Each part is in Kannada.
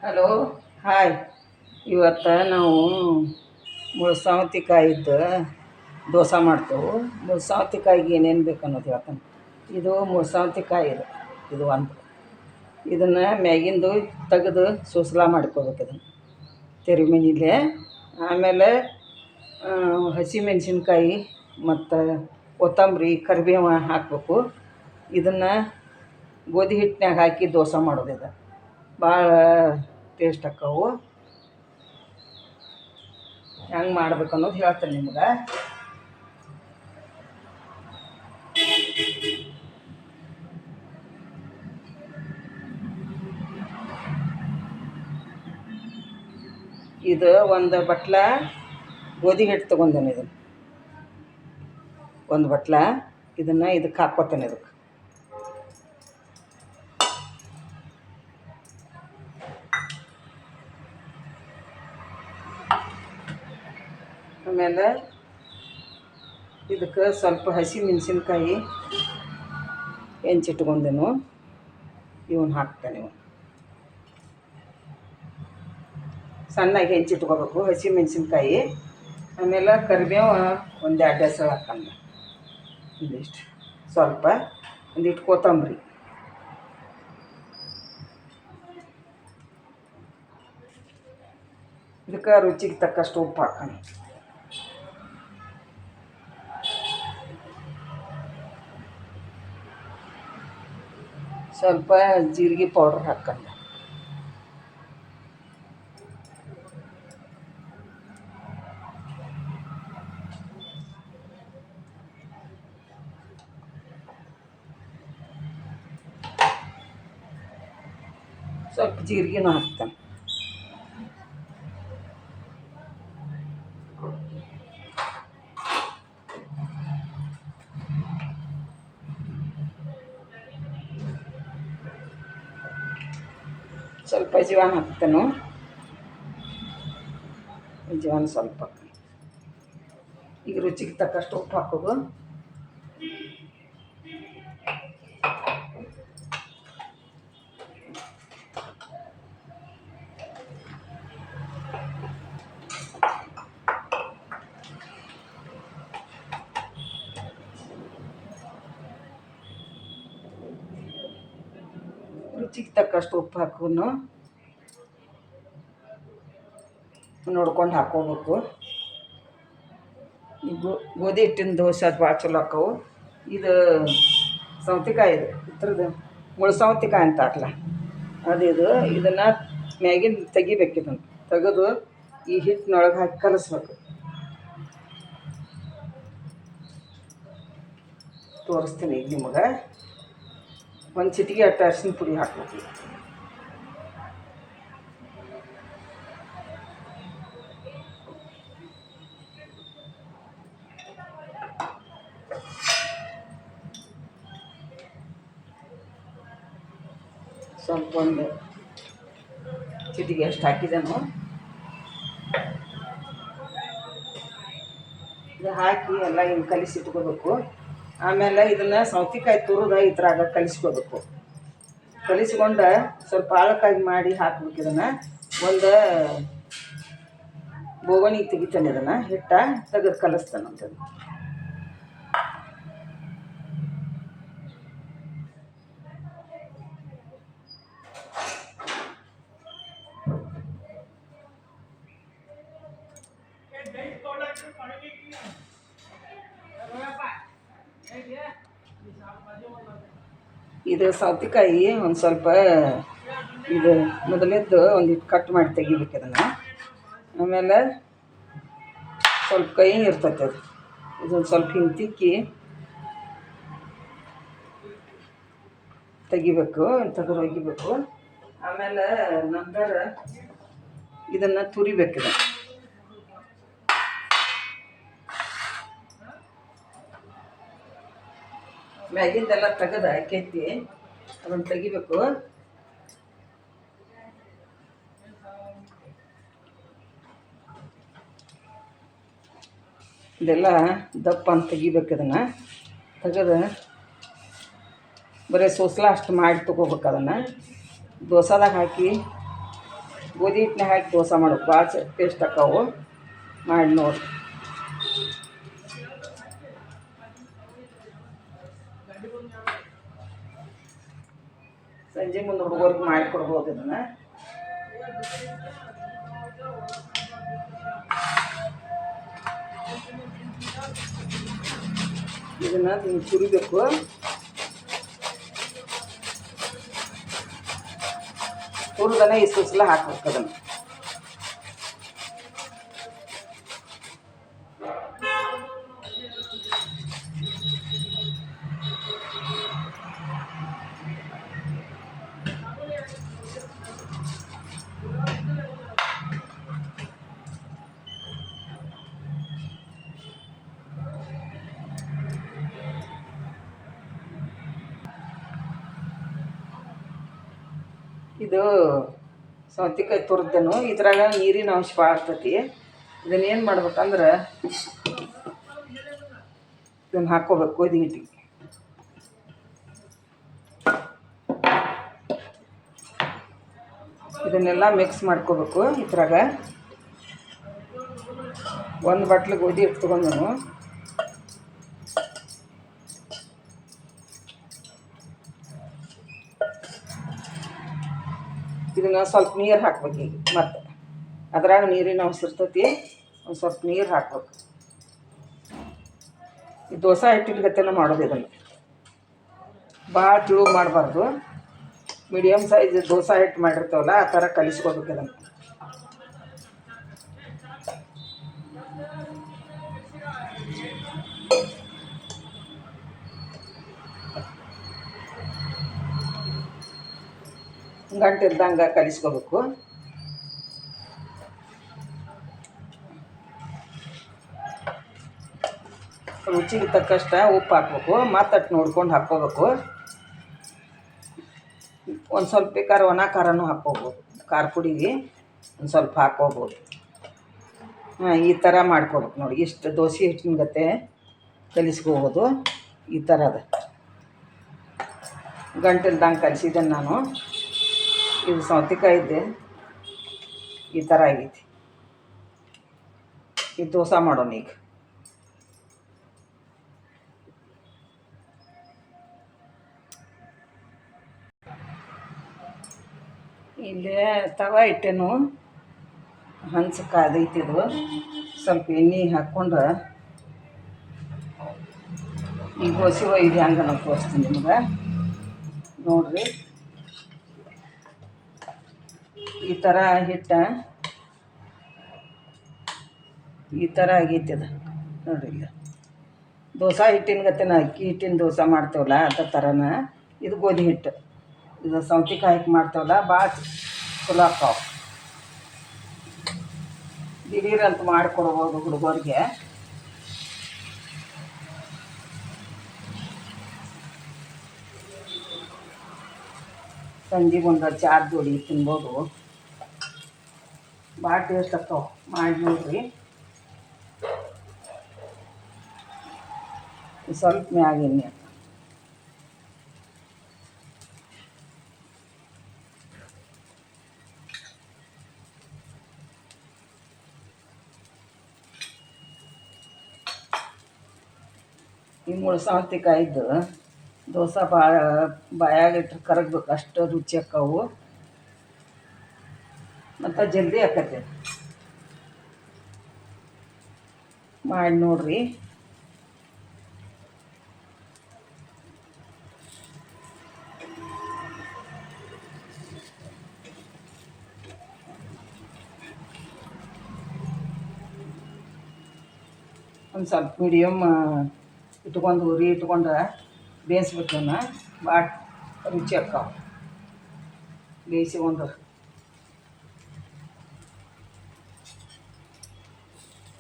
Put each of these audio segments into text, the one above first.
Hello, hi. ಇವತ್ತು ನಾವು ಮುಳ್ಸೌತಿಕಾಯಿದ್ದು ದೋಸೆ ಮಾಡ್ತೇವೆ. ಮುಳ್ಸೌತಿಕಾಯಿಗೆ ಏನೇನು ಬೇಕು ಅನ್ನೋದು ಹೇಳ್ತಾನೆ. ಇದು ಮುಳ್ಸೌತಿಕಾಯಿ ಇದು ಒಂದು ಇದನ್ನು ಮ್ಯಾಗಿಂದು ತೆಗೆದು ಸುಸ್ಲಾ ಮಾಡ್ಕೋಬೇಕು. ಇದನ್ನು ತೆರಿಮಿನಿಲೆ ಆಮೇಲೆ ಹಸಿಮೆಣ್ಸಿನ್ಕಾಯಿ ಮತ್ತು ಕೊತ್ತಂಬರಿ ಕರಿಬೇವು ಹಾಕಬೇಕು. ಇದನ್ನು ಗೋಧಿ ಹಿಟ್ಟಿನಾಗ ಹಾಕಿ ದೋಸೆ ಮಾಡೋದು. ಇದು ಭಾಳ ಟೇಸ್ಟ್ ಆಕ್ಕವು. ಹೆಂಗೆ ಮಾಡ್ಬೇಕು ಅನ್ನೋದು ಹೇಳ್ತೇನೆ ನಿಮ್ಗೆ. ಇದು ಒಂದು ಬಟ್ಲ ಗೋಧಿ ಹಿಟ್ಟು ತೊಗೊಂಡೇನೆ. ಇದನ್ನು ಒಂದು ಬಟ್ಲ ಇದನ್ನು ಇದಕ್ಕೆ ಹಾಕ್ಕೋತೇನೆ. ಇದಕ್ಕೆ ಆಮೇಲೆ ಇದಕ್ಕೆ ಸ್ವಲ್ಪ ಹಸಿ ಮೆಣಸಿನ್ಕಾಯಿ ಹೆಂಚಿಟ್ಕೊಂಡೇನು ಇವನ್ನ ಹಾಕ್ತೇನೆ. ಇವನು ಸಣ್ಣಗೆ ಹೆಂಚಿಟ್ಕೋಬೇಕು ಹಸಿ ಮೆಣಸಿನ್ಕಾಯಿ. ಆಮೇಲೆ ಕರಿಬೇವು ಒಂದು 2 ಹೆಸರು ಹಾಕಂಡು, ಒಂದಿಷ್ಟು ಸ್ವಲ್ಪ ಒಂದಿಟ್ಟು ಕೊತ್ತಂಬರಿ, ಇದಕ್ಕೆ ರುಚಿಗೆ ತಕ್ಕಷ್ಟು ಉಪ್ಪು ಹಾಕೋಣ. ಸ್ವಲ್ಪ ಜೀರಿಗೆ ಪೌಡ್ರ್ ಹಾಕ್ಕೊಂಡು, ಸ್ವಲ್ಪ ಜೀರಿಗೆನೂ ಹಾಕ್ತಾನೆ. ಸ್ವಲ್ಪ ಅಜವಾನ ಹಾಕ್ತಾನು. ಅಜವಾನ ಸ್ವಲ್ಪ. ಈಗ ರುಚಿಗೆ ತಕ್ಕಷ್ಟು ಉಪ್ಪು ಹಾಕೋದು. ರುಚಿಗೆ ತಕ್ಕಷ್ಟು ಉಪ್ಪು ಹಾಕೋನು ನೋಡ್ಕೊಂಡು ಹಾಕ್ಕೋಬೇಕು. ಗೋಧಿ ಹಿಟ್ಟಿನ ದೋಸೆ ಅದು ಭಾಳ ಚಲೋ ಆಕ್ಕವು. ಇದು ಸೌತೆಕಾಯಿ, ಇದ್ರದ್ದು ಮುಳ್ಸೌತಿಕಾಯಿ ಅಂತಾರಲ್ಲ ಅದು. ಇದನ್ನು ಮ್ಯಾಗಿನ ತೆಗಿಬೇಕು. ಇದನ್ನು ತೆಗೆದು ಈ ಹಿಟ್ಟಿನೊಳಗೆ ಹಾಕಿ ಕಲಸ್ಬೇಕು. ತೋರಿಸ್ತೀನಿ ಈಗ ನಿಮಗೆ. ಒಂದು ಚಿಟಿಕೆ ಅಷ್ಟು ಅರಿಶಿನ ಪುಡಿ ಹಾಕ್ಬೇಕು. ಸ್ವಲ್ಪ ಒಂದು ಚಿಟಿಕೆ ಅಷ್ಟು ಹಾಕಿದೆನು. ಇದು ಹಾಕಿ ಎಲ್ಲ ಹಿಂಗೆ ಕಲಿಸಿಟ್ಕೋಬೇಕು. ಆಮೇಲೆ ಇದನ್ನು ಸೌತೆಕಾಯಿ ತುರಿದ ಇದ್ರಾಗ ಕಲಿಸ್ಕೋಬೇಕು. ಕಲಿಸ್ಕೊಂಡು ಸ್ವಲ್ಪ ಆಳಕ್ಕಾಗಿ ಮಾಡಿ ಹಾಕ್ಬೇಕು. ಇದನ್ನು ಒಂದು ಬೋಗಣಿಗೆ ತೆಗಿತಾನೆ. ಇದನ್ನು ಹಿಟ್ಟ ತೆಗೆದು ಕಲಿಸ್ತಾನಂತದ್ದು. ಇದು ಸೌತೆಕಾಯಿ ಒಂದು ಸ್ವಲ್ಪ ಇದು ಮೊದಲಿದ್ದು ಒಂದಿಟ್ಟು ಕಟ್ ಮಾಡಿ ತೆಗಿಬೇಕು. ಇದನ್ನು ಆಮೇಲೆ ಸ್ವಲ್ಪ ಕೈ ಇರ್ತೈತೆ ಅದು. ಇದೊಂದು ಸ್ವಲ್ಪ ಹಿಂಗೆ ತಿಕ್ಕಿ ತೆಗಿಬೇಕು, ತೆಗೆದು ಒಗಿಬೇಕು. ಆಮೇಲೆ ನಂತರ ಇದನ್ನು ತುರಿಬೇಕು. ಮ್ಯಾಗಿಂದೆಲ್ಲ ತೆಗೆದು ಹಾಕೈತಿ, ಅದನ್ನು ತೆಗಿಬೇಕು. ಇದೆಲ್ಲ ದಪ್ಪ ಅಂತ ತೆಗಿಬೇಕು. ಇದನ್ನು ತೆಗೆದು ಬರೀ ಸೋಸ್ಲ ಅಷ್ಟು ಮಾಡಿ ತೊಗೋಬೇಕು ಅದನ್ನು ದೋಸೆದಾಗ ಹಾಕಿ ಗೋಧಿ ಹಿಟ್ಟನ್ನ ಹಾಕಿ ದೋಸೆ ಮಾಡೋದು ಭಾಳ ಟೇಸ್ಟ್ ಆಕ್ಕವು ಮಾಡಿ ನೋಡಿ. ಸಂಜೆ ಮುಂದೆ ಹುಡುಗರಿಗೆ ಮಾಡಿಕೊಡ್ಬೋದು ಇದನ್ನು. ಇದನ್ನು ಹಿಂಗೆ ತುರಿಬೇಕು. ತುರಿದನೆ ಇಷ್ಟು ಸಲ ಹಾಕ್ಬೇಕು ಅದನ್ನು. ಇದು ಸೌತೆಕಾಯಿ ತುರಿದನು ಇದ್ರಾಗ ನೀರಿನ ಅಂಶ ಭಾಳ ಆಗ್ತೈತಿ. ಇದನ್ನೇನು ಮಾಡ್ಬೇಕಂದ್ರೆ ಇದನ್ನು ಹಾಕ್ಕೋಬೇಕು ಗೋಧಿ ಹಿಟ್ಟಿಗೆ. ಇದನ್ನೆಲ್ಲ ಮಿಕ್ಸ್ ಮಾಡ್ಕೋಬೇಕು. ಇದ್ರಾಗ ಒಂದು ಬಟ್ಲು ಗೋಧಿ ಹಿಟ್ಟು ತೊಗೊಂಡನು. ಇದನ್ನು ಸ್ವಲ್ಪ ನೀರು ಹಾಕ್ಬೇಕು. ಈಗ ಮತ್ತು ಅದ್ರಾಗ ನೀರಿನ ಅಂಶ ಇರ್ತೈತಿ. ಒಂದು ಸ್ವಲ್ಪ ನೀರು ಹಾಕ್ಬೇಕು. ಈ ದೋಸೆ ಹಿಟ್ಟಿನ ಗತೆನ ಮಾಡೋದು. ಇದನ್ನು ಭಾಳ ತಿಳು ಮಾಡಬಾರ್ದು. ಮೀಡಿಯಮ್ ಸೈಜ್ ದೋಸೆ ಹಿಟ್ಟು ಮಾಡಿರ್ತಾವಲ್ಲ ಆ ಥರ ಕಲಿಸ್ಕೋಬೇಕು. ಇದನ್ನು ಗಂಟು ಇದ್ದಂಗೆ ಕಲಿಸ್ಕೋಬೇಕು. ರುಚಿಗೆ ತಕ್ಕಷ್ಟ ಉಪ್ಪು ಹಾಕ್ಬೇಕು. ಮತ್ತಟ್ಟು ನೋಡ್ಕೊಂಡು ಹಾಕ್ಕೋಬೇಕು. ಒಂದು ಸ್ವಲ್ಪ ಬೇಕಾದ್ರೆ ಒಣ ಖಾರನೂ ಹಾಕ್ಕೋಬೋದು. ಖಾರ ಪುಡಿಗೆ ಒಂದು ಸ್ವಲ್ಪ ಹಾಕ್ಕೋಬೋದು. ಈ ಥರ ಮಾಡ್ಕೋಬೇಕು ನೋಡಿ. ಇಷ್ಟು ದೋಸೆ ಹಿಟ್ಟಿನ ಗತೆ ಕಲಿಸ್ಕೋಬೋದು. ಈ ಥರದ ಗಂಟಿಲ್ದಂಗೆ ಕಲಿಸಿದ್ದೇನೆ ನಾನು. ಇದು ಸೌತೆಕಾಯಿದ್ದೆ ಈ ಥರ ಆಗೈತಿ. ಇದು ದೋಸೆ ಮಾಡೋಣ ಈಗ. ಇಲ್ಲೇ ತವ ಇಟ್ಟೇನು ಹಂಚಕ್ಕೆ ಅದೈತಿದು. ಸ್ವಲ್ಪ ಎಣ್ಣೆ ಹಾಕ್ಕೊಂಡು ಈಗ ದೋಸೆ ಇದು ಹೆಂಗೆ ನಾನು ತೋರಿಸ್ತೀನಿ ನಿಮ್ಗೆ ನೋಡಿರಿ. ಈ ಥರ ಹಿಟ್ಟು ಈ ಥರ ಆಗೈತಿ. ಅದು ನೋಡಿರಿ. ಈಗ ದೋಸೆ ಹಿಟ್ಟಿನ ಗತೆನ ಅಕ್ಕಿ ಹಿಟ್ಟಿನ ದೋಸೆ ಮಾಡ್ತೇವಲ್ಲ ಅದ ಥರನ ಇದು ಗೋಧಿ ಹಿಟ್ಟು. ಇದು ಸೌತೆಕಾಯಿ ಹಾಕಿ ಮಾಡ್ತೇವಲ್ಲ ಭಾಳ ಚಲೋ ಆಕ್ಕಾವ. ದಿಢೀರಂತ ಮಾಡಿಕೊಡ್ಬೋದು ಹುಡುಗರಿಗೆ. ಸಂಜೆಗೆ ಒಂದು ಚಾದ ಜೋಡಿ ತಿನ್ಬೋದು. ಭಾಳ ಟೇಸ್ಟ್ ಆಕ್ಕಾವ. ಮಾಡಿ ನೋಡಿರಿ. ಸ್ವಲ್ಪ ಮ್ಯಾಗ ಎಣ್ಣೆ ಈ ಮುಳ್ಳು ಸೌತೆಕಾಯಿದ್ದು ದೋಸೆ ಭಾಳ ಬಾಯಾಗಿಟ್ರೆ ಕರಗಬೇಕು. ಅಷ್ಟು ರುಚಿ ಆಕ್ಕವು ಮತ್ತು ಜಲ್ದಿ ಆಕತ್ತೆ. ಮಾಡಿ ನೋಡಿರಿ. ಒಂದು ಸ್ವಲ್ಪ ಮೀಡಿಯಮ್ ಇಟ್ಕೊಂಡು ಉರಿ ಇಟ್ಕೊಂಡು ಬೇಯಿಸ್ಬೇಕು. ಇವನ್ನ ಭಾಳ ರುಚಿ ಆಕ್ಕಾವ ಬೇಯಿಸಿ ಒಂದು.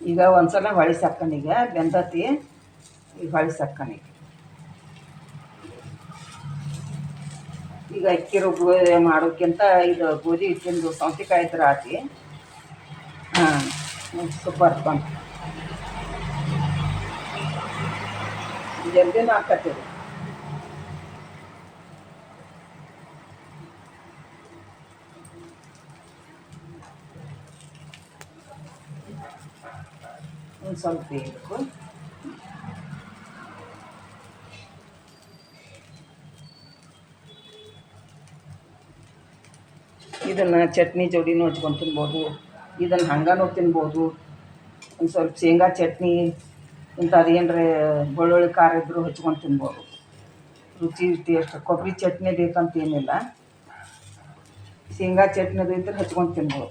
ಈಗ ಒಂದು ಸಲ ಹೊಳಿ ಸಾಕಣ. ಈಗ ಬೆಂದತಿ. ಈಗ ಹೊಳಿ ಸಾಕಣ. ಈಗ ಅಕ್ಕಿ ರುಬ್ಬ ಮಾಡೋಕ್ಕಿಂತ ಇದು ಗೋಧಿ ಹಿಟ್ಟಿಂದು ಸೌತೆಕಾಯಿ ಇದ್ರೆ ಆತಿ. ಸೂಪರ್ ಬಂತು. ಜಲ್ದಿನೂ ಆಕತ್ತಿದೆ. ಸ್ವಲ್ಪ ಬೇಯಬೇಕು. ಇದನ್ನು ಚಟ್ನಿ ಜೋಡಿನೂ ಹಚ್ಕೊಂಡು ತಿನ್ಬೋದು, ಇದನ್ನು ಹಂಗನೂ ತಿನ್ಬೋದು. ಒಂದು ಸ್ವಲ್ಪ ಶೇಂಗಾ ಚಟ್ನಿ ಇಂಥದ್ದು ಏನರ ಬೆಳ್ಳುಳ್ಳಿ ಖಾರ ಇದ್ದರೂ ಹಚ್ಕೊಂಡು ತಿನ್ಬೋದು. ರುಚಿ ಟೇಸ್ಟ್ ಕೊಬ್ಬರಿ ಚಟ್ನಿ ಬೇಕಂತ ಏನಿಲ್ಲ, ಶೇಂಗಾ ಚಟ್ನಿದು ಇದ್ರೆ ಹಚ್ಕೊಂಡು ತಿನ್ಬೋದು.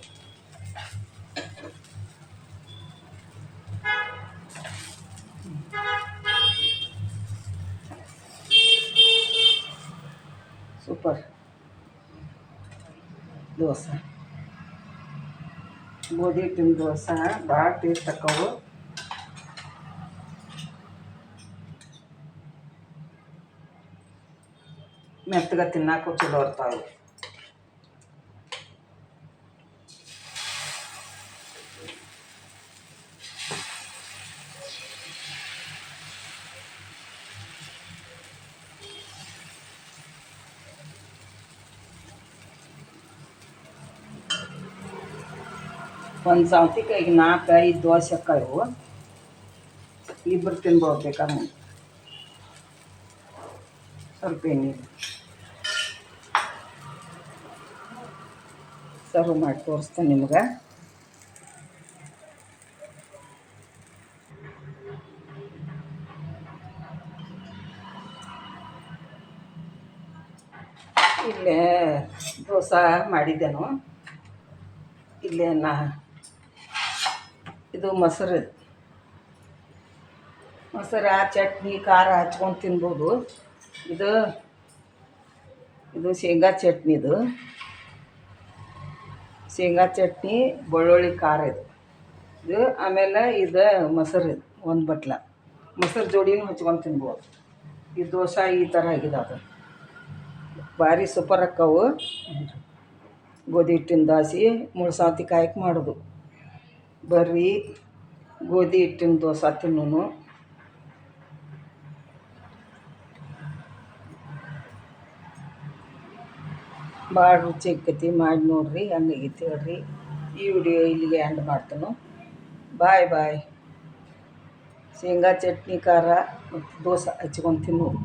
ಸೂಪರ್ ದೋಸೆ, ಗೋಧಿ ಹಿಟ್ಟಿನ ದೋಸೆ ಭಾಳ ಟೇಸ್ಟ್ ಆಕ್ಕವು. ಮೆತ್ತಗೆ ತಿನ್ನಕ್ಕೂ ಚಲೋ ಇರ್ತಾವೆ. ಒಂದು ಸೌತೆಕಾಯಿಗೆ 4-5 ದೋಸೆ ಅಕ್ಕಾವು. ಇಬ್ಬರು ತಿನ್ಬೋದು ಬೇಕಾದ್ರೆ. ಸ್ವಲ್ಪ ಎಣ್ಣೆ ಸರ್ವ್ ಮಾಡಿ ತೋರಿಸ್ತೇನೆ ನಿಮ್ಗೆ. ಇಲ್ಲೇ ದೋಸೆ ಮಾಡಿದ್ದೆನು. ಇಲ್ಲೇ ಇದು ಮೊಸರು ಚಟ್ನಿ ಖಾರ ಹಚ್ಕೊಂಡು ತಿನ್ಬೋದು. ಇದು ಶೇಂಗಾ ಚಟ್ನಿದು, ಶೇಂಗಾ ಚಟ್ನಿ ಬೆಳ್ಳುಳ್ಳಿ ಖಾರ ಇದು ಆಮೇಲೆ ಇದು ಮೊಸರು, ಒಂದು ಬಟ್ಲ ಮೊಸರು ಜೋಡಿನೂ ಹಚ್ಕೊಂಡು ತಿನ್ಬೋದು. ಈ ದೋಸೆ ಈ ಥರ ಆಗಿದಾವೆ, ಭಾರಿ ಸೂಪರ್ ಅಕ್ಕವು. ಗೋಧಿ ಹಿಟ್ಟಿನ ದೋಸೆ ಮುಳ್ಳು ಸೌತೆಕಾಯಿಗೆ ಮಾಡೋದು. ಬರ್ರಿ ಗೋಧಿ ಹಿಟ್ಟಿನ ದೋಸೆ ತಿನ್ನೋನು. ಭಾಳ ರುಚಿ ಆಕ್ಕೈತಿ, ಮಾಡಿ ನೋಡಿರಿ, ಹೆಂಗಾಗೈತಿ ಹೇಳ್ರಿ. ಈ ವಿಡಿಯೋ ಇಲ್ಲಿಗೆ ಎಂಡ್ ಮಾಡ್ತೇನೆ. ಬಾಯ್ ಬಾಯ್. ಶೇಂಗಾ ಚಟ್ನಿ ಖಾರ ಮತ್ತು ದೋಸೆ ಹಚ್ಕೊಂಡು ತಿನ್ನೋದು.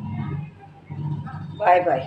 ಬಾಯ್ ಬಾಯ್.